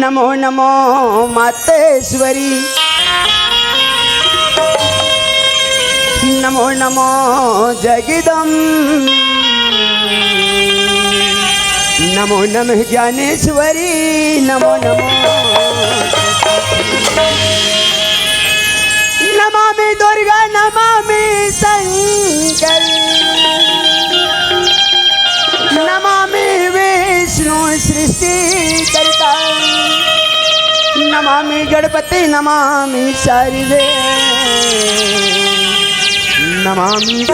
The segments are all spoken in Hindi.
नमो नमो मातेश्वरी, नमो नमो जगदम्ब, नमो नमः ज्ञानेश्वरी, नमो नमो नमामि दुर्गा, नमामि शंकरी, नमामि विष्णु सृष्टि कर्ता, नमामि गणपति, नमामि शारदे, नमामि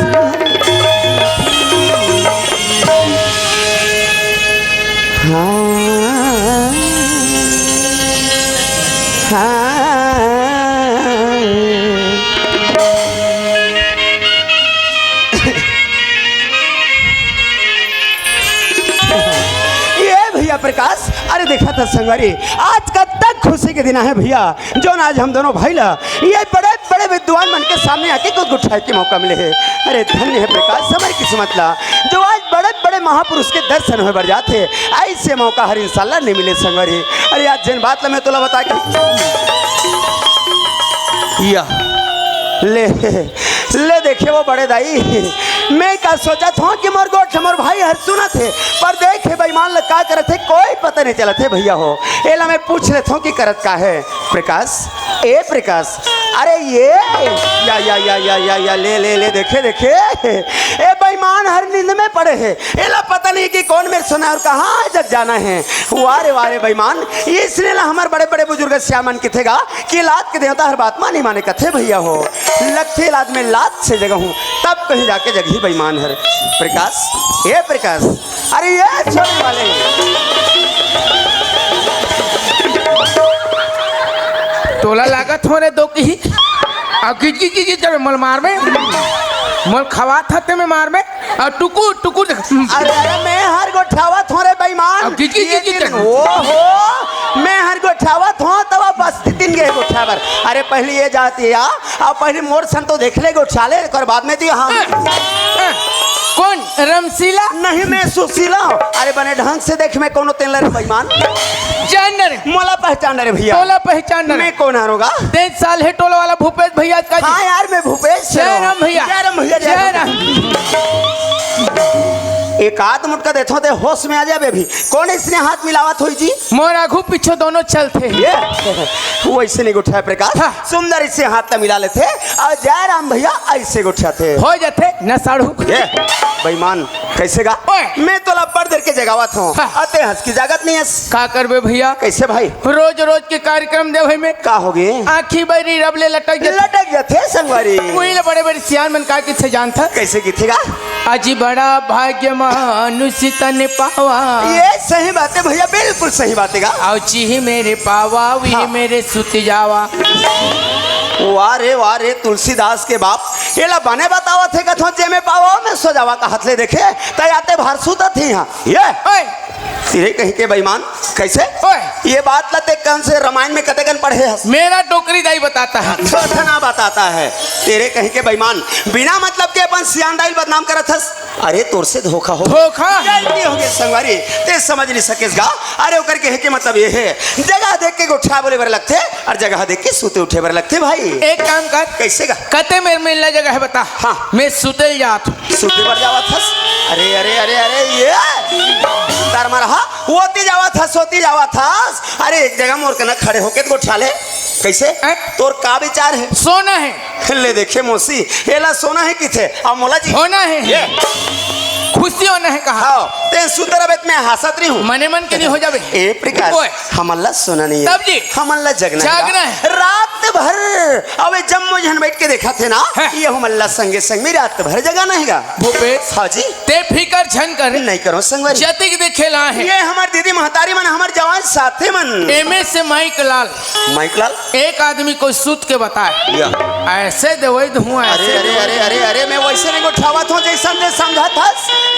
प्रकाश। अरे देखा था संगवारी, आज का तक खुशी के दिन है भैया, जो आज हम दोनों भाई ला ये बड़े बड़े विद्वान मन के सामने आके कुछ गुठाई के मौका मिले है। अरे धन्य है प्रकाश हमारी किस्मत ला, जो आज बड़े बड़े महापुरुष के दर्शन हो बढ़ जाते, ऐसे मौका हर इंशाल्लाह नहीं मिले संगवारी। अरे आज जिन बात ला मैं तुला बता के या ले देखे वो बड़े दाई, मैं क्या सोचा था कि मोर गोठ मोर भाई हर सुना थे, पर देखे बेईमान लग का करत थे कोई पता नहीं चला थे भैया हो। एला मैं पूछ ले था कि करत का है प्रकाश। ए प्रकाश, अरे ये या ले देखे ए बेईमान हर नींद में पड़े हैं, एला पता नहीं कि कौन मेरे सुना और कहाँ जग जाना है। वारे बेईमान, इसने ला हमारे बड़े बड़े बुजुर्ग श्यामन किथेगा कि लात के देवता हर बात मां नहीं माने कथे भैया हो। लगथे लात में लात से जगह हूँ तब कहीं जाके जगही बेईमान हर प्रकाश। ये प्रकाश, अरे ये छोड़ने वाले तोला लागत हो रे दो की अब की जब मल मार में मल खवा था ते में मार में और टुकु टुकु। अरे मैं हर गोठावा थोरे बेईमान, अब की ओहो मैं हर गोठावा थो तब बस तीन गए गोठावर। अरे पहले ये जाती है अब पहले मोर सन तो देख ले गोठाले कर बाद में दिया। हाँ कौन रमशीला? नहीं मैं सुशीला। अरे बने ढंग से देख मैं कौन तेल रे बेईमान जान रे मोला पहचान रे भैया। टोला पहचान रे मैं कौन हारूंगा? 3 साल है टोला वाला भूपेश भैया का। हाँ यार मैं भूपेश। जय राम भैया, जय राम भैया, जय राम। एक आध मुटका देथो ते होश में आ जाबे भी। कौन इसने हाथ मिलावत होई जी? मोर आगू पीछे दोनों चलते ये वो ऐसे नहीं गुठाए प्रकाश। हाँ। सुंदर इससे हाथ मिला लेते और जय राम भैया ऐसे गुठाते हो जाते न साड़ू। ये बेईमान कैसे गा? मैं तो लब्बर देर के जगावत हूँ। हाँ। आते हंस की जागत नहीं है। का करबे भैया? कैसे भाई? रोज रोज के कार्यक्रम दे भाई में का हो गए? आँखी बरी रबले लटक जाते संगवारी। कोई बड़े बड़े सियान मन का किथे जान था कैसे की थेगा? अजी बड़ा भाग्य मनुष्य तन पावा। ये सही बात है भैया, बिल्कुल सही बात है। आओ ही मेरे पावा वी हाँ। मेरे सुत जावा। वारे तुलसीदास के बाप एला बने बतावा थे कथो जे में पावा में सो जावा का हाथ ले देखे तयाते भार सुता थी। यहाँ ये तेरे कहीं के बेईमान कैसे? ये बात लते कौन से रामायण में कतेगन पढ़े हस? मेरा टोकरी दाई बताता है। ना बताता है तेरे कहीं के बेईमान, बिना मतलब के अपन सियान दाई बदनाम करत हस। अरे तोर से धोखा हो गलती हो गई संगवारी, ते समझ नहीं सकेगा। अरे ओकर के के मतलब ये है जगह देख के उठा बोले बर लगते और जगह देख के सूते उठे बर लगते। भाई एक काम कर, कैसे गा? कते मेरे मिलना जगह है बता। हाँ मैं सुते जात सूते बर जावा थस। अरे अरे अरे अरे ये तार मारा होती जावा था सोती जावा था। अरे एक जगह मोर के ना खड़े होके तो उठा ले कैसे? तोर का विचार है? सोना है ले देखे मोसी एला सोना है किथे अब मोला जी होना है ये खुशी होना है कहा। हाँ ते सुंदर बेत में हंसत रही हूँ मने मन के नहीं हो जावे। ए प्रकार हमल्ला सोना नहीं है तब जी हमल्ला जगना है रात भर। अबे जब मुझे बैठ के देखा थे ना ये हमल्ला संगे संग में रात भर जगाना है भूपेश। हाँ जी ते फिकर झन कर नहीं करो संगवारी जतिक देखेला है। ये हमार दीदी महतारी मन हमार जवान साथे मन एमए से माइक लाल एक आदमी को सूत के बताए ऐसे दवाई दूं। अरे अरे अरे अरे अरे मैं वैसे नहीं उठावत हूँ जैसा ने समझा था।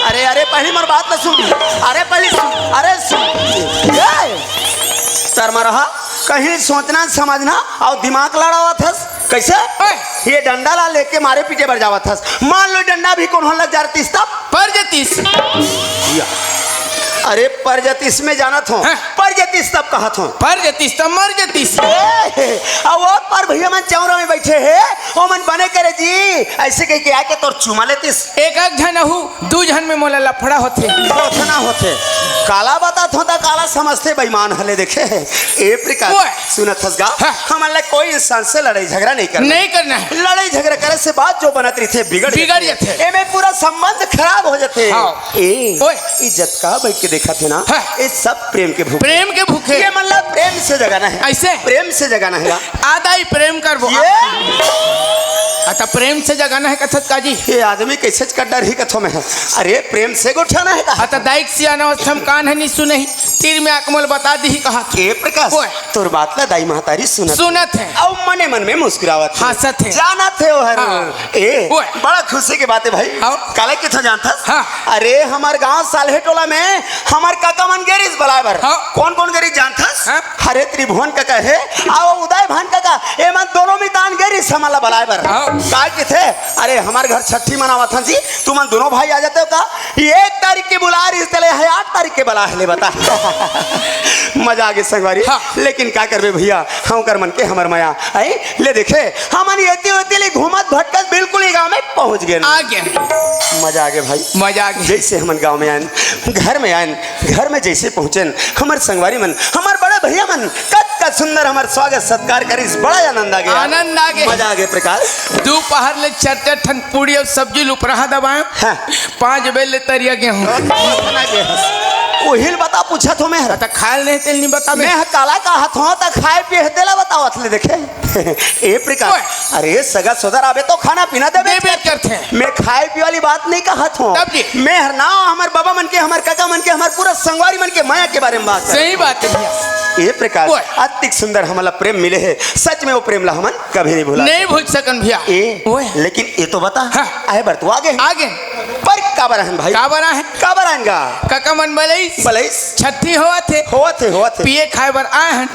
अरे अरे पहली मर बात न सुन। अरे पहली सुन। अरे सुन सर मरहा कहीं सोचना समझना और दिमाग लड़ावा था कैसे? ये डंडा ला लेके मारे पीछे बढ़ जावा था। मान लो डंडा भी कौन लग जातीस तब पर जतीस अरे परजतीस में जानत हो, हाँ। परजतीस तब कहत हो। पर जतीस तो मर जतीस। अब वो पर भैया मन चौरा में बैठे है, वो मन बने करे जी ऐसे कह के आके तोर चुमा लेतीस। एक जन हूँ, दू जन में मोला लफड़ा होते। ना होते काला बात होता, काला समझते बेईमान हले देखे ए प्रकार ओए। सुनत हसगा हाँ। हमारे कोई इंसान से लड़ाई झगड़ा नहीं करना, नहीं करना है। लड़ाई झगड़ा करे से बात जो बनत रही थे बिगड़ जाते। एमे पूरा संबंध खराब हो जाते। हाँ। ए ओए। इज्जत का बैठ के देखा थे ना, हाँ। ये सब प्रेम के भूखे, प्रेम के भूखे। ये मतलब प्रेम से जगाना है, ऐसे प्रेम से जगाना है। आधा ही प्रेम कर वो अच्छा प्रेम से जगाना है कथत काजी। ये आदमी कैसे कर डर ही कथों में है। अरे प्रेम से गोठाना है का अच्छा दाइक सियाना अवस्थम कान है नहीं सुनही तीर में आकमल बता दी ही कहा ए प्रकाश ओए। तोर बात ला दाई महतारी सुनत है और मने मन में मुस्कुरावत है, हंसत है। जाना थे वो हर हाँ। ए ओए। बड़ा खुशी की बात है भाई। हाँ। काले किथा जानता हाँ। अरे हमार गांव सालहे टोला में हमार काका मन गेरिस बलाबर। हाँ। कौन कौन गेरिस जानता हाँ। हरे त्रिभुवन काका है और उदय भान काका ए मन दोनों में दान गेरिस हमारा बलाबर। हाँ। काय के थे अरे हमारे घर छठी मनावा था जी, तुम दोनों भाई आ जाते हो का 1 तारीख की बुला रही चले है 8 तारीख के बला है बता। मजा आ गया संगवारी। हाँ। लेकिन क्या करबे भैया हम कर मन के हमर माया आई ले देखे हमन येती होती ले घूमत भटकत बिल्कुल ही गांव में पहुंच गए। आ गया मजा आ गया भाई, मजा आ गया। जैसे हमन गांव में आन घर में आन घर में जैसे पहुंचन हमर संगवारी मन हमर बड़ा भैया मन कत का सुंदर हमर स्वागत सत्कार करिस, बड़ा आनंद आ गया। आनंद आ गया। मजा आ गया प्रकाश। दोपहर ले 4 ठन पूड़ी और सब्जी लुपरहा दबाए। हाँ। 5 बेले तरिया गेहूं ओहिल बता पूछत हो मैं तो खायल नहीं तेल नहीं बता मैं काला का हाथ हो तो खाए पिए देला बतावत ले देखे ए प्रकार। ओए। अरे सगा सोदर आवे तो खाना पीना देबे बेट करते हैं। मैं खाए पिए वाली बात नहीं कहत हूं, तब जी। मैं हर ना हमार बाबा मन के हमार काका मन के हमार पूरा संगवारी मन के माया के बारे में बात कर। सही बात है भैया। ए प्रकार ओए। अतिक सुंदर हमारा प्रेम मिले है, सच में वो प्रेम ला हमन कभी नहीं भूला नहीं भूल सकन भैया। ए ओए। लेकिन ये तो बता हाँ। आए बर तू आगे आगे पर का बरहन भाई का बना है का बरहनगा काका मन बलैस बलैस छठी हुआ थे होत थे पिए खाए बर आए हैं।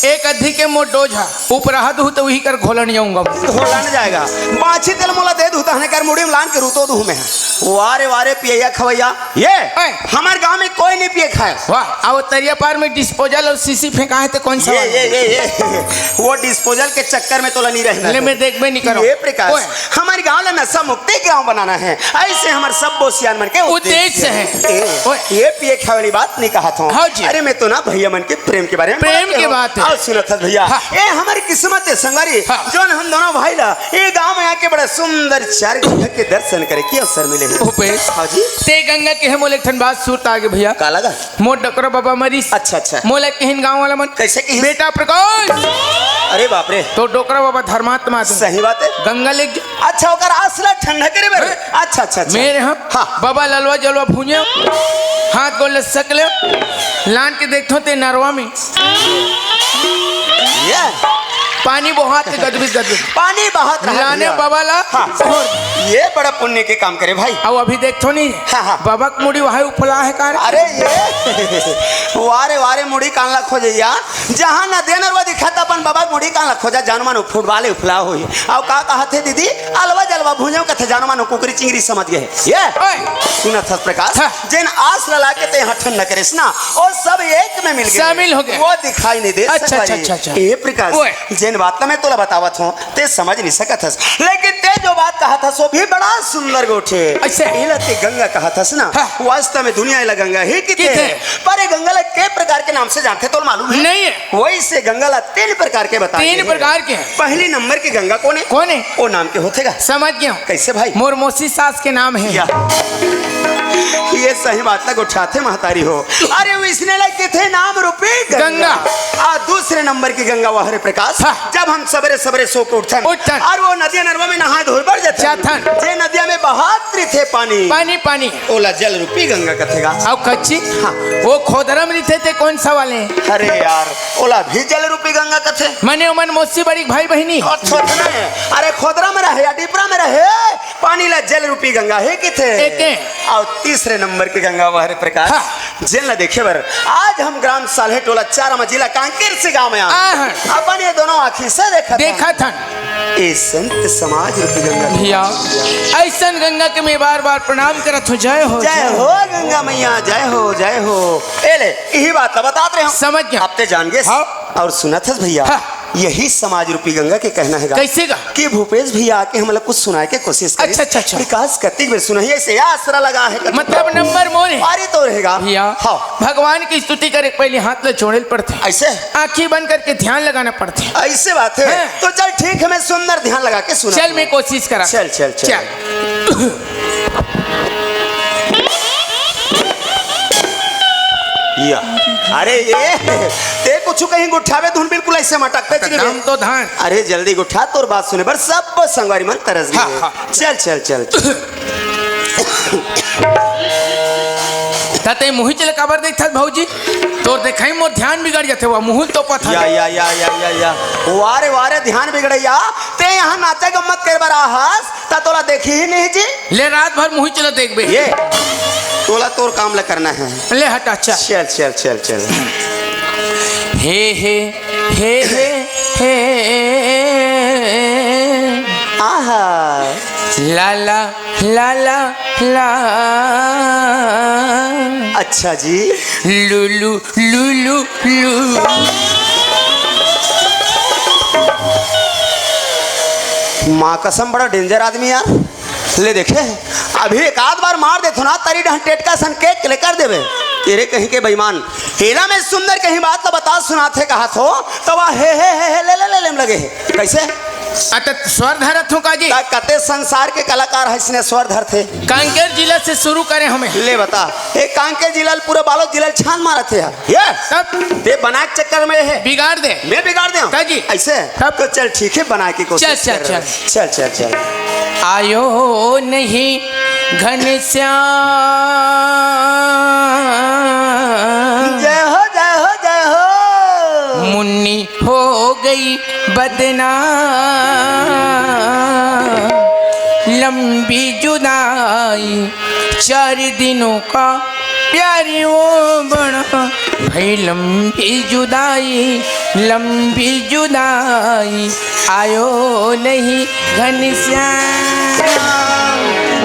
एक अधि के मोट डोझा ऊपर हाथ हूँ तो वही कर घोलन जाऊंगा। घोला न जाएगा बाछी तेल मोला दे दूता हने कर मुड़ी में लान के रूतो दूं में वारे वारे पिया खवैया ये ओए। हमारे गांव में कोई नहीं पिए खाए। वाह और तरिया पार में डिस्पोजल और सीसी फेंका है तो कौन सा ये वो डिस्पोजल के चक्कर में तो नहीं रहना ले मैं देख में नहीं करो। ये प्रकार हमारे गांव में नशा मुक्ति गांव बनाना है, ऐसे हमारे सब बोसियान मन के उद्देश्य है। ये पिए खाए वाली बात नहीं कहा था। हाँ जी। अरे मैं तो ना भैया मन के प्रेम के बारे में प्रेम की बात है। सुनत था भैया। हाँ। ये हमारी किस्मत है संगवारी। हाँ। जो हम दोनों भाई ला ये गांव में आके बड़ा सुंदर 4 जगह के दर्शन करे की अवसर मिले हैं। उपेश हाँ जी ते गंगा के है मोले ठन बात सूरत आगे भैया का लगा मोट डकरा बाबा मरीस। अच्छा मोले कहन गांव वाला मन कैसे की बेटा प्रकाश अरे बाप रे तो डोकरा बाबा धर्मात्मा तुम सही बात है। गंगा ले जा। अच्छा होकर आसला ठंडा करे बर अच्छा अच्छा मेरे हाँ हाँ। बाबा ललवा जलवा भूंजे हाथ गोले सकले लान के देखो ते नरवा में ये पानी बहात के गदबिद पानी बहात रहा लाने भैया। बाबा ला हाँ। ये बड़ा पुण्य के काम करे भाई। अब अभी देखो नहीं हाँ, हाँ। बाबा की मुड़ी वहां उफला है कार। अरे ये वारे वारे मुड़ी कान ला खोजैया जहां ना देनर वा दिखाता अपन बाबा मुड़ी कान ला खोजा जानमान फुटबॉल उफला होई अब का कहत है दीदी अलवा जलवा भुजो कथे जानमान कुकरी चिंगरी समझ गए ये सुनत था प्रकाश। हाँ। जिन आस लगा के ते हठन न करेस ना और सब एक में मिल गए शामिल हो गए। वो दिखाई नहीं दे अच्छा, सकवारी। अच्छा, अच्छा, अच्छा। ये प्रकाश जिन बात मैं तोला बतावत हूं ते समझ नहीं सकत हस, लेकिन ते जो बात कहा था सो भी बड़ा सुंदर गोठे ऐसे इलते गंगा कहा था ना। हाँ। वास्तव में दुनिया इला गंगा ही किते किते? पर ये गंगा ला के प्रकार के नाम से जानते तो मालूम है नहीं है। वही से गंगा ला 3 प्रकार के बता 3 प्रकार के हैं। पहली नंबर की गंगा कौन है कौन है वो नाम के होतेगा समझ गया कैसे भाई मोर मौसी सास के नाम है। या ये सही बात लग उठाते महतारी हो। अरे इसने लग के थे नाम रूपी गंगा। आ दूसरे नंबर की गंगा वह हरे प्रकाश। हाँ। जब हम सवेरे सवेरे सो के उठन और वो नदिया नरवा में नहा धोल बढ़ जाते जे नदिया में बहात्री थे पानी पानी पानी ओला जल रूपी गंगा कथेगा। अब कच्ची हाँ। वो खोदरम रहते थे कौन सा वाले अरे यार ओला भी जल रूपी गंगा कथे मने उमन मौसी बड़ी भाई बहनी अरे खोदरा में रहे या डिपरा में रहे पानी ला जल रूपी गंगा है किथे एके। और तीसरे नंबर की गंगा वह हरे प्रकाश। हाँ। जेल न देखे बर आज हम ग्राम साल्हे टोला 4 जिला कांकेर से गांव में आहा। अपन ये दोनों आँखी से देखा था ए संत समाज रूपी गंगा भैया ऐसन गंगा के मैं बार बार प्रणाम करत हूँ। जय हो जय हो गंगा मैया जय हो जय हो। ए ले यही बात बताते रहे समझ गया। आप ते जान गए हाँ। और सुना था भैया हाँ। यही समाज रूपी गंगा के कहना है कैसे गा कि भूपेश भैया आके हम लोग कुछ सुनाए के कोशिश करें। अच्छा। विकास करती हुए सुनाइए ऐसे आसरा लगा है मतलब नंबर मोने अरे तो रहेगा भैया हाँ भगवान की स्तुति करे पहले हाथ ले छोड़े पड़ते ऐसे आंखें बंद करके ध्यान लगाना पड़ते ऐसे बात है हाँ। तो चल ठीक है मैं सुंदर ध्यान लगा के सुना चल मैं कोशिश करा चल चल चल या अरे ये ते कुछ कहीं गुठावे धुन बिल्कुल ऐसे मटकते चले नाम तो धान अरे जल्दी गुठा तोर बात सुने बर सब संगवारी मन तरस गए हाँ, हाँ। चल चल चल तते मुही चले काबर देखत भौजी तोर देखाई मोर ध्यान बिगड़ जाते वो मुहुल तो पता या वारे वारे ध्यान बिगड़ैया ते यहाँ नाचा गम्मत कर बरा हस ता तोला देखी ही नहीं जी ले रात भर मुही चले देख बे ये तोला तोर काम ला करना है ले हट अच्छा चल चल चल चल हे हे हे हे हे आहा ला ला ला ला ला अच्छा जी लुलु लुलु लु माँ कसम बड़ा डेंजर आदमी यार ले देखे अभी एक आध बार मार दे ना तरी ढंग टेटका सन केक लेकर देवे तेरे कहीं के बेईमान हेला में सुंदर कहीं बात तो बता सुनाते कहा तो वह हे ले लगे है कैसे अत स्वर धरत हूँ काजी कते संसार के कलाकार है इसने स्वर धर थे कांकेर जिला से शुरू करें हमें ले बता एक कांकेर जिला पूरे बालोद जिला छान मारा थे यार ये तब ते बना के चक्कर में है बिगाड़ दे मैं बिगाड़ दे काजी ऐसे तब तो चल ठीक है बना के कोशिश चल, कर। चल, चल चल चल आयो नहीं घनश्याम जय हो जय हो जय हो मुन्नी हो गई बदनाम लंबी जुदाई 4 दिनों का प्यारी वो बड़ा भाई लंबी जुदाई आयो नहीं घनश्याम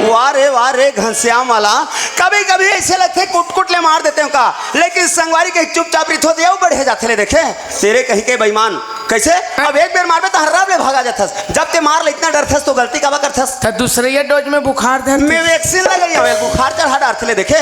वारे घनश्याम वाला कभी कभी ऐसे लगते कुट ले मार देते हैं का लेकिन संगवारी के चुपचाप रिथो दे बढ़े जाते ले देखे तेरे कहीं के बेईमान कैसे अब एक बार मारबे तो हर्रा में भागा जाथस जब ते मार ले इतना डरथस तो गलती काबा करथस तो दूसरे ये डोज में बुखार धर मैं वैक्सीन लगई हवे बुखार चढ़ा डारथ ले देखे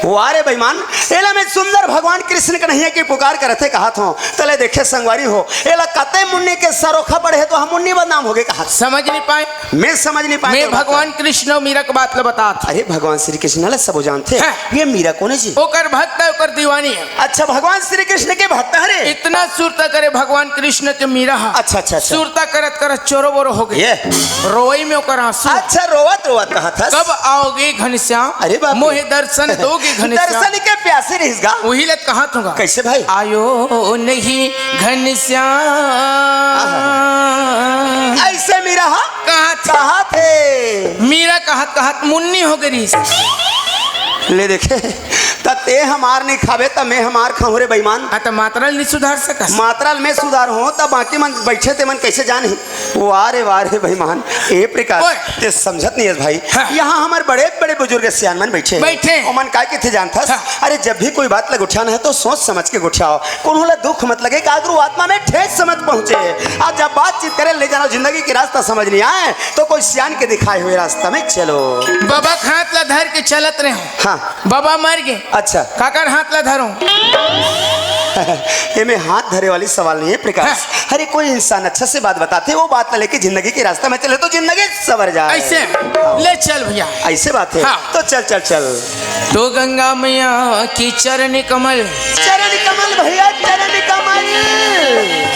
वारे बेईमान एला में सुंदर भगवान कृष्ण के नहीं की पुकार करथे कहा थो तले देखे संगवारी हो एला कते मुन्नी के सरोखा पड़े तो हम मुन्नी बदनाम हो गए कहा समझ नहीं पाए मैं समझ नहीं पाया मैं भगवान कृष्ण और मीरा की बात बता अरे भगवान श्री कृष्ण ला सब जानते हैं। ये मीरा कौन है जी ओकर भक्त है ओकर दीवानी है अच्छा भगवान श्री कृष्ण के भक्त है रे इतना सुरता करे भगवान कृष्ण के मीरा अच्छा अच्छा अच्छा सुरता करत करत चोरो बोरो हो गई ये रोई में ओकर आंसू अच्छा रोवत रोवत कहा था कब आओगे घनश्याम अरे बाप रे। मोहे दर्शन दोगे घनश्याम दर्शन के प्यासे रहिसगा वही लत कहा तुगा कैसे भाई आयो नहीं घनश्याम ऐसे मीरा कहा थे मीरा कहत मुन्नी हो गई ले देखे ते हमार नहीं खावे त मैं हमार खाऊं रे बेईमान तो मात्रा नहीं सुधार सकस मात्रल में सुधार हो तब बाकी मन बैठे ते मन कैसे जाने वारे बेईमान ए प्रकार ते समझत नहीं है भाई हाँ। यहाँ हमारे बड़े बड़े बुजुर्ग सियान मन बैठे ओ मन काय के थे जानता हाँ। अरे जब भी कोई बात लग उठाना है तो सोच समझ के उठाओ कोनोला दुख मत लगे कि अगर आत्मा में ठेस समझ पहुंचे आज जब बातचीत करे ले जाना जिंदगी की रास्ता समझ नहीं आए तो कोई सियान के दिखाए हुए रास्ता में चलो बाबा हाथ ला धर के चलत रहे हाँ बाबा मर गए अच्छा काकर हाथ ला धरो ये में हाथ धरे वाली सवाल नहीं है प्रकाश अरे कोई इंसान अच्छा से बात बताते वो बात ना लेके जिंदगी के रास्ते में चले तो जिंदगी सवर जाए ऐसे ले चल भैया ऐसे बात है हाँ। तो चल चल चल तो गंगा मैया की चरण कमल भैया चरण कमल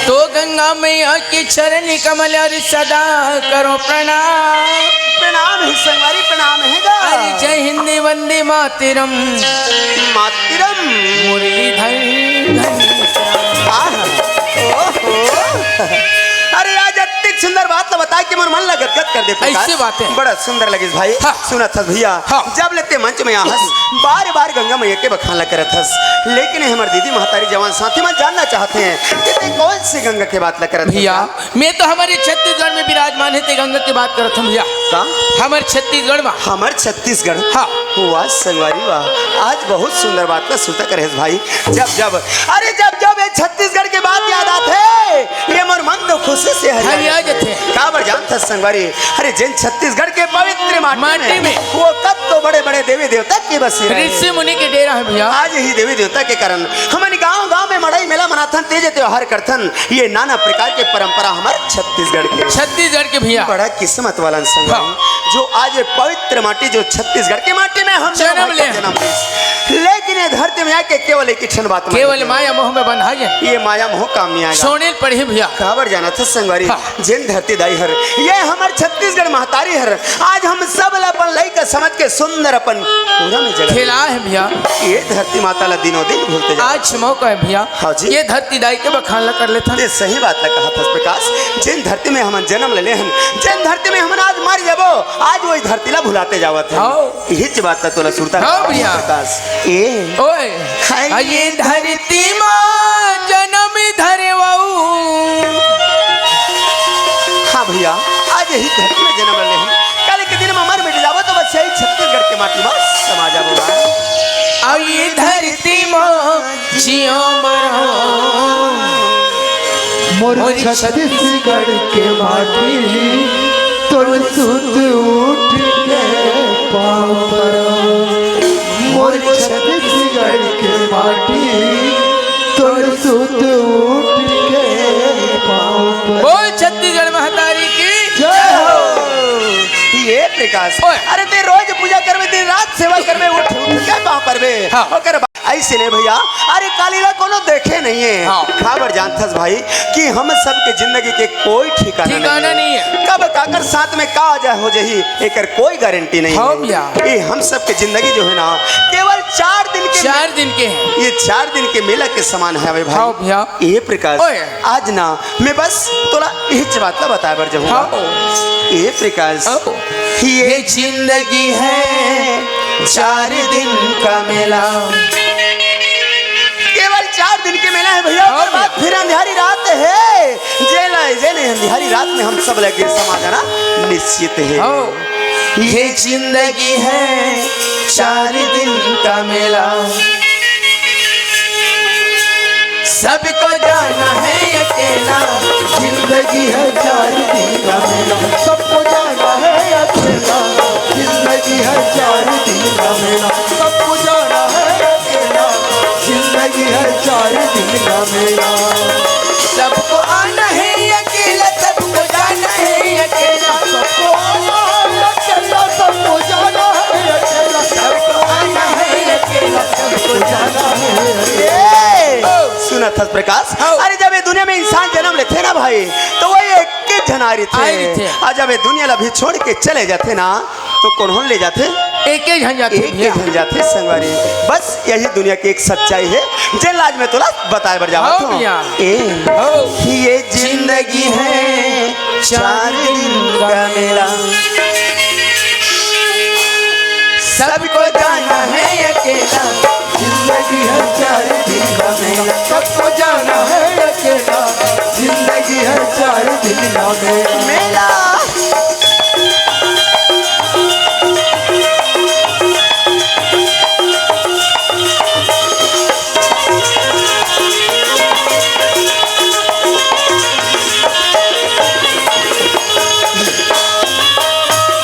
तो गंगा मैया की चरण कमल और सदा करो प्रणाम प्रणाम है संगवारी प्रणाम है अरे जय हिंद वंदे मातरम मातरम मुरलीधर अरे आज अति सुंदर बात बता के मोर मन ला गदगद कर दे प्रकाश। ऐसे बातें बड़ा सुंदर लगिस भाई। हाँ। सुनत हस भैया हाँ। जब लेते मंच में आहस बार बार गंगा मैया के बखान ला करत हस, लेकिन हमार दीदी महतारी जवान साथी मन जानना चाहते हैं कि ते कौन सी गंगा के बात ला करत हस? भैया मैं तो हमारे छत्तीसगढ़ में विराजमान है ते गंगा की बात करत हूँ भैया। का हमारे छत्तीसगढ़ में हमार छत्तीसगढ़। हाँ। वाह संगवारी वाह, आज बहुत सुंदर बात का सूता करे भाई। जब ये छत्तीसगढ़ के बात याद आते ये मोर मन तो खुशी से हरिया जाते। काबर जानता संगवारी, अरे जिन छत्तीसगढ़ के पवित्र माटी माटी में वो कब तो बड़े बड़े देवी देवता के बसे रहे। ऋषि मुनि के डेरा है भैया। आज ही देवी देवता के कारण हमारे गांव में मड़ई मेला मनाथन, तेज त्योहार करथन। ये नाना प्रकार के परंपरा हमारे छत्तीसगढ़ के भैया बड़ा किस्मत वाला संगवारी जो आज ये पवित्र माटी जो छत्तीसगढ़ की माटी में हम जन्म ले। लेकिन ये धरती में आके केवल एक क्षण बात केवल माया मोह में बंधा है। ये माया मोह काम नहीं आएगा। सोने पढ़े भैया काबर जाना था संगवारी। हाँ। जिन धरती दाई हर ये हमार छत्तीसगढ़ महतारी हर, आज हम सब अपन लई का समझ के सुंदर अपन पूरा में जगह खेला है भैया। ये धरती माता ला दिनों दिन भूलते जा। आज मौका है भैया। हाँ जी। ये धरती दाई के बखान ला कर लेता। ये सही बात ला कहा था प्रकाश। जिन धरती में हम जन्म ले हन, जिन धरती में हम आज मर जाबो, आज वही धरती ला भुलाते जावत है। हाँ। यही बात ला तोला सुरता हाँ भैया। प्रकाश। ए ओए ये धरती माँ जन्म धरवाऊ। हाँ भैया, आज यही धरती में जन्म ले हन, कल के दिन में मर मिट जाबो तो बस यही छत्तीसगढ़ के माटी में समा जाबो। ये धरती माँ जियो मरो मोर छत्तीसगढ़ के माटी तोर सुध उठ के पाँव पर। मोर छत्तीसगढ़ के माटी तोर सुध उठ के पाँव पर। बोल छत्तीसगढ़ महतारी की जय हो। ये प्रकाश, ओए। अरे ते रोज पूजा करबे, दिन रात सेवा करबे, उठ के कहाँ परबे? हाँ। ओकर ऐसे नहीं भैया, अरे कालीला कोनो देखे नहीं है। हाँ। खबर जानथस भाई कि हम सब के जिंदगी के कोई ठिकाना नहीं है। कब काकर साथ में का जा हो जही एकर कोई गारंटी नहीं हाँ है। भैया। ये हम सब के जिंदगी जो है ना केवल 4 दिन के 4 दिन के हैं। ये 4 दिन के मेला के समान है भाई। हाँ भैया। ये प्रकाश ओए। आज ना मैं बस तोला यही बात बता बर जाऊंगा। हाँ। ये प्रकाश ये जिंदगी है 4 दिन का मेला, केवल 4 दिन के मेला है भैया। हाँ उसके बाद फिर अंधियारी रात है। जेल अंधियारी रात में हम सब लगे समा जाना निश्चित है। हाँ। ये जिंदगी है 4 दिन का मेला, सबको जाना है अकेला। जिंदगी है 4 दिन का मेला, सबको जाना है अकेला। जिंदगी है 4 दिन का मेला, सबको जाना है अकेला। जिंदगी है 4 दिन का मेला, सबको आना है अकेला, सबको जाना है अकेला। सबको आना है अकेला, सबको जाना है अकेला। सबको आना है अकेला, सबको जाना है अकेला। सुना था प्रकाश, हाँ। अरे जब ये दुनिया में इंसान जन्म लेते ना भाई तो वो एक जनारी आई थे। थे। और जब ये दुनिया ला भी छोड़ के चले जाते ना तो कौन ले जाते? एक झन जाते एक भैया। झन जाते संगवारी। बस यही दुनिया की एक सच्चाई है जिन लाज में तोला बताए बर जावा हाँ तो। भैया। हाँ। ये जिंदगी है 4 दिन का मेला, सबको जाना है अकेला। जिंदगी है 4 दिन का मेला, सबको जाना है अकेला। जिंदगी है 4 दिन का मेला।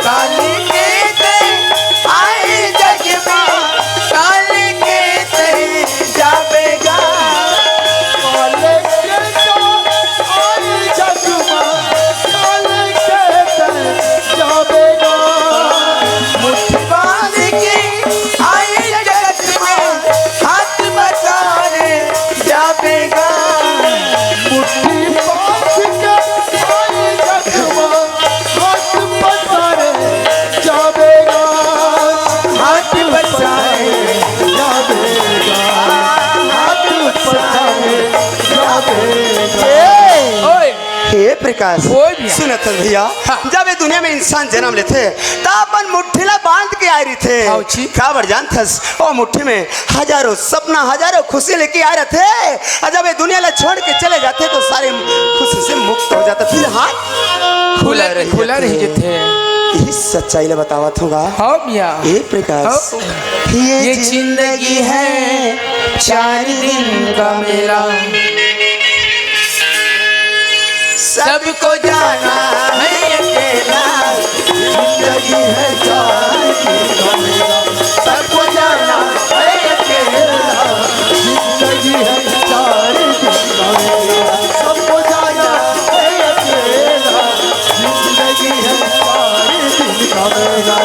काली के दे आए जग में, काली के प्रकाश कोई भी सुनत है भैया हाँ। जब ये दुनिया में इंसान जन्म लेते तो अपन मुट्ठीला बांध के आए रही थे औची। का बर जानथस ओ मुट्ठी में हजारों सपना हजारों खुशी लेके आए रहे थे और जब ये दुनिया ला छोड़ के चले जाते तो सारे खुशी से मुक्त हो जाता फिर हाथ खुला रही जते यही सच्चाई ले बतावत होगा हो भैया ए प्रकाश हो। ये जिंदगी है 4 दिन का मेरा सबको जाना है अकेला जिंदगी है 4 दिन का मेला सबको जाना है अकेला जिंदगी है 4 दिन का मेला सबको जाना है अकेला जिंदगी है 4 दिन का मेला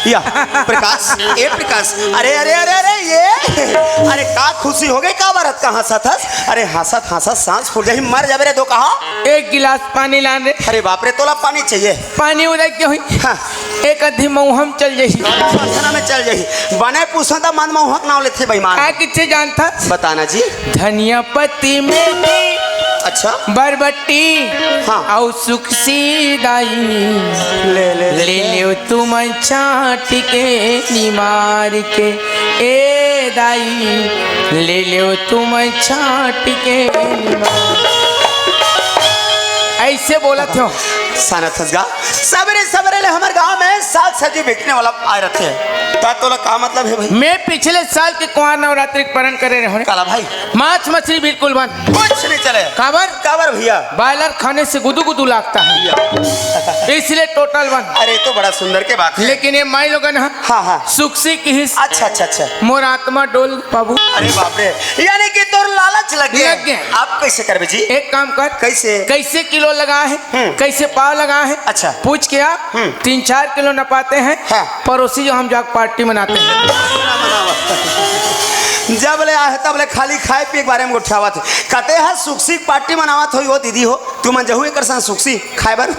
या प्रकाश ए प्रकाश अरे अरे अरे अरे ये अरे का खुशी हो गई का बारत का हंसत हस अरे हंसत हंसत सांस फूट जाही मर जाबे रे दो कहा एक गिलास पानी लान रे अरे बाप रे तोला पानी चाहिए पानी उड़े के हुई हाँ। एक अधी मऊहम चल जही प्रार्थना में चल जाही बने पूछा था मन मोहक नाव लेते बेईमान आ किसे जानता बताना जी धनिया पत्ती में अच्छा बरबट्टी हाँ। और सुख सी दाई ले ले तुम चाट के निमार के ए दाई ले लो तुम चाट के निमार ऐसे बोला थे साना थसगा सबरे सबरे ले हमारे गांव में साग सब्जी बेचने वाला आए रहते हैं ता तोला का मतलब है भाई मैं पिछले साल के कुंवर नवरात्रि के पालन करे रहे काला भाई मांस मछली बिल्कुल बंद कुछ नहीं चले काबर भैया बॉयलर खाने से गुदू गुदू लगता है इसलिए टोटल बंद अरे तो बड़ा सुंदर के बात है लेकिन ये माई लोगन हाँ हाँ सुखसी की हिस्स अच्छा अच्छा अच्छा मोर आत्मा डोल बाबू अरे बाप रे यानी कि तोर लालच लग लग गया गया। आप कैसे करबे जी एक काम कर कैसे कैसे किलो लगा है कैसे पाव लगा है अच्छा। पूछ के आ 3-4 किलो न पाते हैं हाँ। पड़ोसी जो हम जाग पार्टी मनाते हैं जब ले आए तब ले खाली खाए पिए के बारे में उठावत कहते हैं सुखसी पार्टी मनावत हो दीदी हो तू मन जहू कर सन सुखसी खाए बर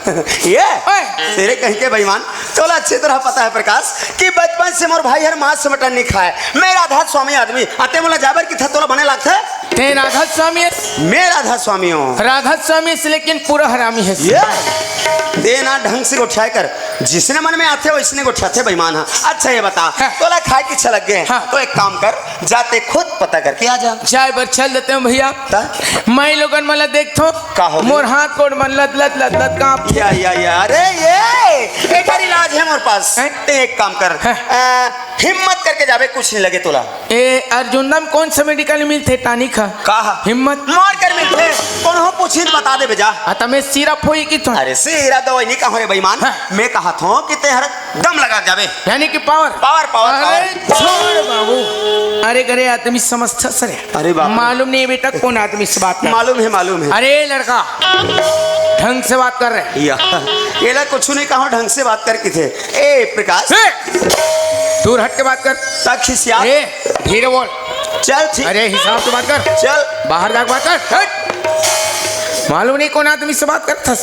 ये ओए। तेरे कहीं के बेईमान तोला अच्छी तरह पता है प्रकाश कि बचपन से मोर भाई हर मांस मटन नहीं खाए मैं राधा स्वामी आदमी आते मोला जाबर की था तोला बने लगता है ते राधा स्वामी है। मैं राधा स्वामी हूँ राधा स्वामी से लेकिन पूरा हरामी है ये देना ढंग से उठाए कर जिसने मन में आते वैसने को उठाते बेईमान है अच्छा ये बता हाँ। तोला खाए की अच्छा लग गए हाँ। तो एक काम कर जाते खुद पता करके आ जा चाय बर चल देते हैं भैया ता? मैं लोगन मला देख थो का हो गया? मोर हाथ कोड मन लत लत लत लत कांप या अरे ये एक और इलाज है मोर पास हैं? ते एक काम कर हिम्मत करके जावे कुछ नहीं लगे तोला ए अर्जुनम कौन सा मेडिकल मिलते टानिक है कहा हिम्मत मार कर मिलते कौन हो पूछी तो बता दे बेजा आता मैं सिरप होई की तो अरे सीरा दवाई नहीं कहा रे बेईमान हाँ। मैं कहा था कि ते हर दम लगा जावे यानी कि पावर पावर पावर अरे छोड़ बाबू अरे करे आदमी समझता सर अरे बाप रे। मालूम नहीं बेटा कौन आदमी से बात कर मालूम है अरे लड़का ढंग से बात कर रहे या ये ला कुछ नहीं कहा ढंग से बात करके थे ए प्रकाश दूर हट के बात कर तक खिसिया ए धीरे बोल चल ठीक अरे हिसाब से बात कर चल बाहर जाकर बात कर हट। मालूम नहीं कौन आदमी से बात करता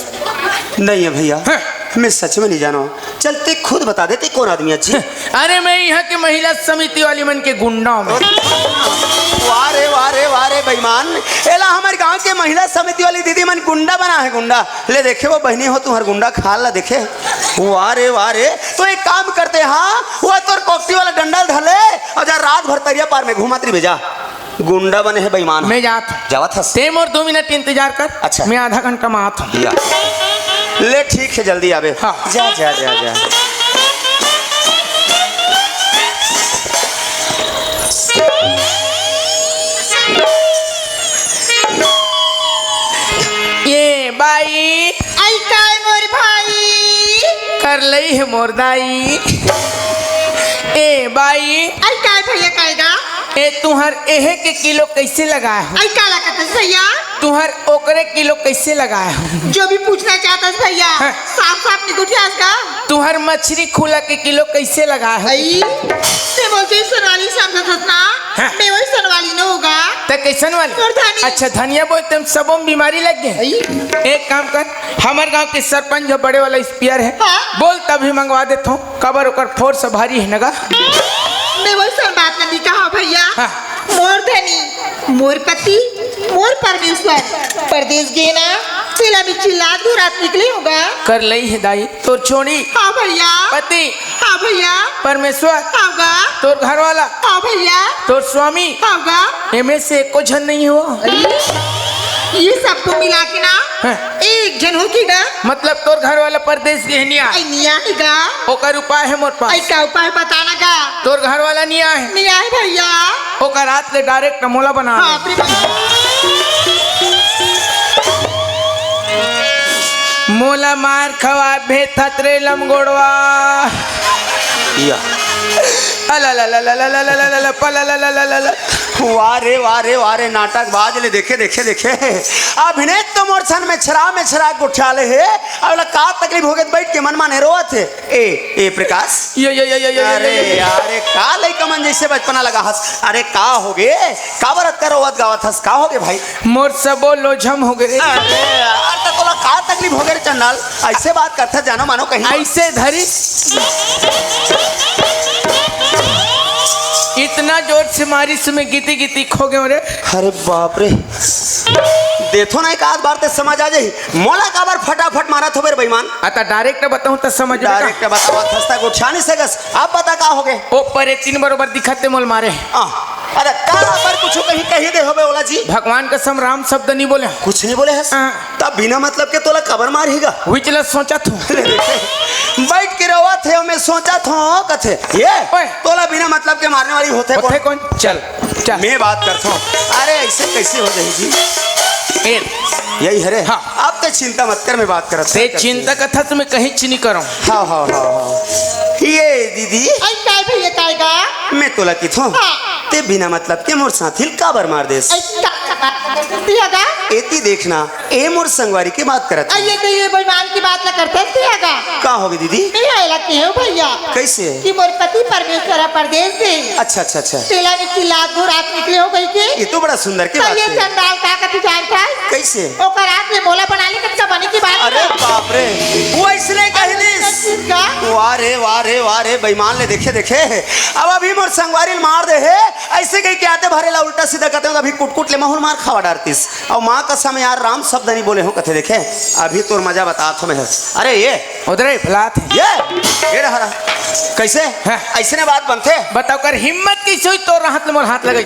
नहीं है भैया हाँ। मैं सच में नहीं जाना चलते खुद बता देते कौन आदमी अच्छी अरे मैं यहाँ की महिला समिति वाली मन के गुंडा में वाह रे वाह रे वाह वारे बेईमान, एला हमारे गांव के महिला समिति वाली दीदी मन गुंडा बना है, गुंडा ले देखे वो बहनी हो तुम्हार गुंडा खा ला देखे। वारे वारे तो एक काम करते, हाँ वो तोर कोकटी वाला डंडल धले और जा रात भर तरिया पार में घुमात्री भेजा, गुंडा बने है बेईमान। मैं जात हूँ, जावत हस तेम और 2 मिनट इंतजार कर। अच्छा। मैं आधा घंटा में आता हूँ। या ले ठीक है जल्दी आवे। हाँ। जा जा जा जा। ये बाई आई काय मोर भाई, कर लई है मोरदाई। ए बाई आई काय भैया कायगा, ए तुहर एहे के किलो कैसे लगाया हो? आई काला कहते भैया, तुहर ओकरे किलो कैसे लगाया हो? जो भी पूछना चाहता है भैया हाँ। साफ साफ निकुटियास का। तुहर मछली खुला के किलो कैसे लगाया हो? आई ते बोलते सनवाली समझत ना, हाँ। मैं वही सनवाली न होगा। तो कैसन वाली? मोरधानी। अच्छा धनिया बोल तुम सबों में बीमारी लग गए। आई एक काम कर, हमारे गांव के सरपंच जो बड़े वाला स्पीयर है, हाँ। बोल तभी मंगवा देता हूँ। कबर ओकर फोर्स भारी है नगा। मैं वही सन बात नहीं कहा भैया। हाँ। मोर धनी, मोर पति, मोर परमेश्वर, परदेश गए ना, तिला में चिल्ला दो रात निकले होगा। कर लई है दाई तोर छोड़ी हाँ भैया, पति हाँ भैया, परमेश्वर होगा, तोर घर वाला हाँ भैया, तोर स्वामी होगा। एमे से एको जन नहीं हो। ये सबको मिला के ना हाँ। एक जन होगी गा। मतलब तोर घर वाला परदेश के निया आई निया है गा। ओकर उपाय है मोर आई पास। का उपाय बताना गा। तोर घर वाला निया है, निया है भैया। ओकर रात ले डायरेक्ट मोला बना हाँ दे। मोला मार खवा भेथत्रे लमगोड़वा या अला पला वारे वारे वारे नाटक बाज ले देखे देखे देखे अभिनेत तो मोर सन में छरा गुठियाले है। अब का तकलीफ हो गई बैठ के मन माने रोवत है। ए प्रकाश अरे यारे का लइका मन जैसे बचपना लगा हंस। अरे का हो गे, का बरत कर रोवत गावत हंस, का हो गे भाई? मोर सबो लोझम हो गए। अरे यार तो तोला का तकलीफ हो गई चंडाल, ऐसे बात करता जानो मानो कहीं ऐसे धरी इतना जोर से मारी सुमें गीती गीती खो गए। रे अरे बाप रे, देखो ना एक आध बार ते समझ आ जाई। मोला का बार फटाफट मारा थो बेर बेईमान। आता डायरेक्ट बताऊं तो समझ में डायरेक्ट बतावा थस्ता गुठियानी से गस। आप बता का हो गए? ओ परे 3 बरोबर दिखते मोल मारे। अरे का पर कुछ कहीं दे होबे ओला जी। भगवान कसम राम शब्द नहीं बोले। कुछ नहीं बोले हस। तब बिना मतलब के तोला कबर मार हीगा। विचला सोचा था बैठ के रोवा थे मैं सोचा था कथे ये ओए। तोला बिना मतलब के मारने वाली होते होते कौन? चल चल मैं बात करता हूँ। अरे ऐसे कैसे हो जाएगी जी? ए, यही है रे। हाँ। आप तो चिंता मत कर, मैं बात कर ते चिंता कथा तो मैं कहीं चीनी करूं। हाँ हाँ हाँ हाँ ये दीदी आई काय भैया कायगा। मैं तोला की थो ते बिना मतलब के मोर साथी काबर मार देस। आई का दियागा। एती देखना ए मोर संगवारी की बात करत आई ये तो ये बेईमान की बात ना करते दियागा। का होगी दीदी? नहीं आए लगते हो भैया कैसे? कि मोर पति परमेश्वर परदेश गए। अच्छा अच्छा अच्छा तेला में चिल्ला दो रात निकले हो गई के। ये तो बड़ा सुंदर की बात ये है। चंडाल का कथी जानता है? कैसे? ओकर रात में मोला बना ली कच्चा बने की बात। अरे बाप रे, वो इसने कह दिस। वारे बेईमान ले देखे देखे अब अभी मोर संगवारी मार दे है। ऐसे कहीं क्या आते भरे ला उल्टा सीधा कहते हो अभी कुट ले महूल मार खावा डारतीस। और माँ कसम यार राम शब्द नहीं बोले हो कथे देखे। अभी तोर मजा बता थो मैं। अरे ये उधर फलात है ये रहा कैसे हाँ। ऐसे ने बात बनते बताओ कर हिम्मत कैसे हुई तो राहत मोर हाथ लगे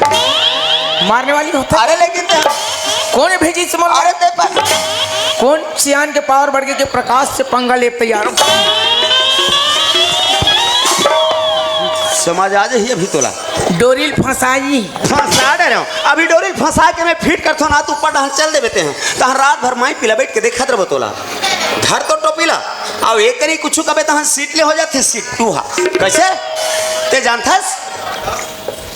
मारने वाली होता। अरे लेकिन कौन भेजी से मोर? अरे ते पर कौन सियान के पावर बढ़ गए के प्रकाश से पंगा ले तैयार हो। समझ आ जाए अभी तोला डोरिल फंसाई फंसा डे रहे हो। अभी डोरी फंसा के मैं फिट करता हूँ ना तो ऊपर डहर चल दे बेते हैं तहाँ रात भर माई पिला बैठ के देखत रहो तोला घर तो टोपीला अब एक करी कुछ कबे तहाँ सीट ले हो जाते सीट टू हा कैसे ते जानथस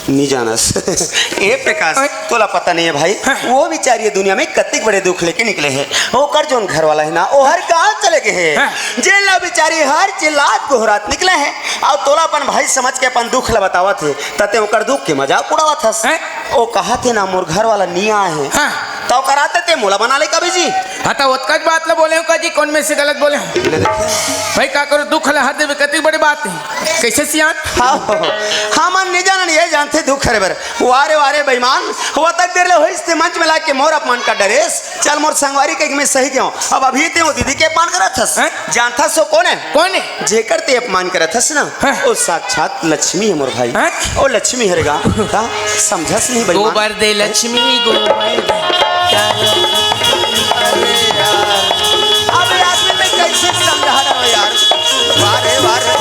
नहीं जानस ए प्रकाश तोला पता नहीं है भाई। वो बेचारी दुनिया में कत्तिक बड़े दुख लेके निकले हैं। वो कर जोन घर वाला है ना वो हर गांव चले गए हैं जेल ला बेचारी हर चिल्लात गोहरात निकले हैं। और तोला अपन भाई समझ के अपन दुख ला बतावा थे तते ओकर दुख के मजाक उड़ावा था। वो कहा थे ना मोर घर वाला निया है तो कराते थे मोला बना ले कभी जी हता उत्कच बात ला बोले का जी कौन में से गलत बोले हूँ ले देखे भाई का करो दुख हला हर देवे कतई बड़ी बात है कैसे सियान हाँ हम नहीं जानन ये जानते दुख रे बर वारे वारे बेईमान हुआ तक देर ले होइस ते मंच में लाके मोर अपमान का डरेस चल मोर संगवारी के मैं सही क्यों अब अभी ते वो दीदी के अपमान करत हस हैं? जानता सो कौन है कौन है जेकर ते अपमान करत हस ना हैं? ओ साक्षात लक्ष्मी है मोर भाई हैं? ओ लक्ष्मी हरेगा का समझस नहीं बेईमान गोबर दे लक्ष्मी गोबर अबे आदमी में कैसे समझा रहा हो यार वारे वारे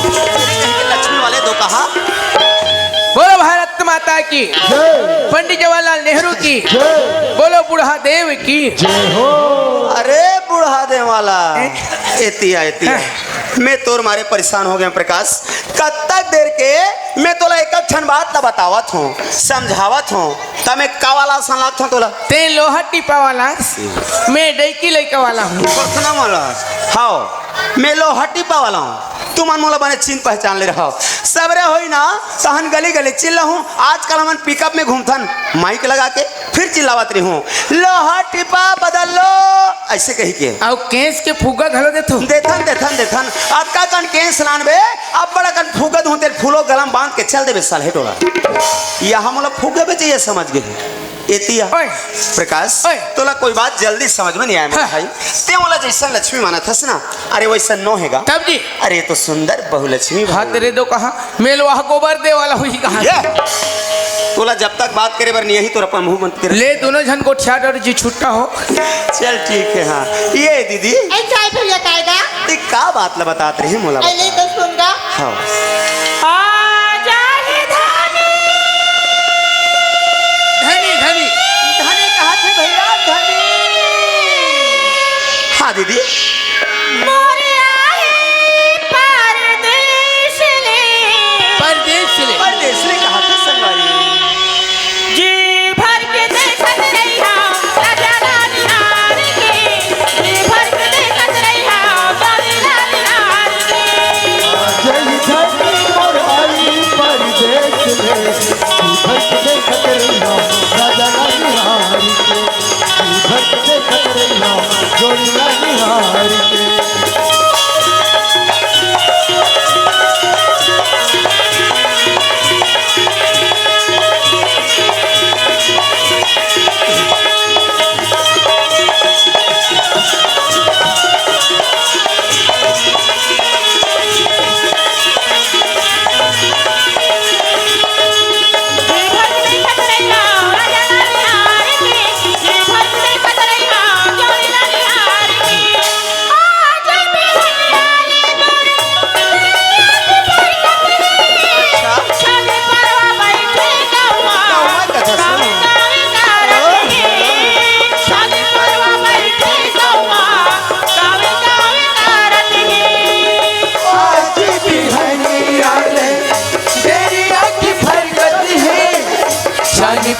लक्ष्मी वाले दो कहा बोलो भारत माता की जय पंडित जवाहरलाल नेहरू की जय बोलो बुढ़ा देव की जय हो अरे बुढ़ा दे वाला एतिया एतिया मैं तोर मारे परेशान हो गया प्रकाश कब तक देर के मैं तोला एक क्षण बात ना बतावत हूँ समझावत हूँ तब मैं का वाला सन लागत हूँ तोला ते लोहा टिपा वाला मैं डैकी लड़का वाला हूँ ना वाला हाँ मैं लो हट्टी पा वाला हूँ तुम मोला बने चिन्ह पहचान ले रहा हो सबरे होई ना सहन गली गली चिल्ला हूँ आजकल हम पिकअप में घूमथन माइक लगा के फिर चिल्लावत रही हूँ लोहा टिपा बदल लो ऐसे कही के और केस के फुग्गा घलो देथो देथन देथन देथन अब का कन केस लानबे अब बड़ा कन फुगत होते फूलो गलम बांध के चल देबे साल हेटोला या हम लोग फुगे पे चाहिए समझ गए एतिया ओए प्रकाश ओए तोला कोई बात जल्दी समझ में नहीं आया मेरा हाँ। भाई ते वाला जैसा लक्ष्मी माना था ना अरे वैसा नो हैगा तब जी अरे तो सुंदर बहुलक्ष्मी हाथ तेरे दो कहा मेलवा गोबर दे वाला हुई कहा ये तोला जब तक बात करे बर नहीं यही तोरा अपन मुंह बंद कर ले दोनों जन को छाट और जी छुट्टा हो चल ठीक है हाँ ये दीदी ऐ चाय भैया कायदा ते का बात ला बतात रही मोला ऐ ले तो सुनगा हाँ धनी धनी धनी कहा थे भैया धनी हाँ दीदी परदेश ले परदेश में कहा थे संगवारी जय जय और आई परदेश में भक्त देखत रहिया राजा निहारी के भक्त देखत रहिया जोड़िया निहारी के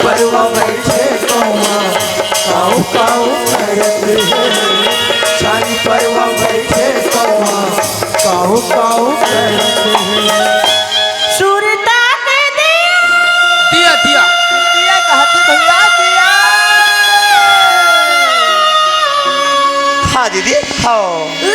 परवा बैठे कौआ काऊ काऊ करते हैं शानी परवा बैठे कौआ काऊ काऊ करते हैं दिया दिया दिया कहा थे भैया दिया हाँ दीदी हाँ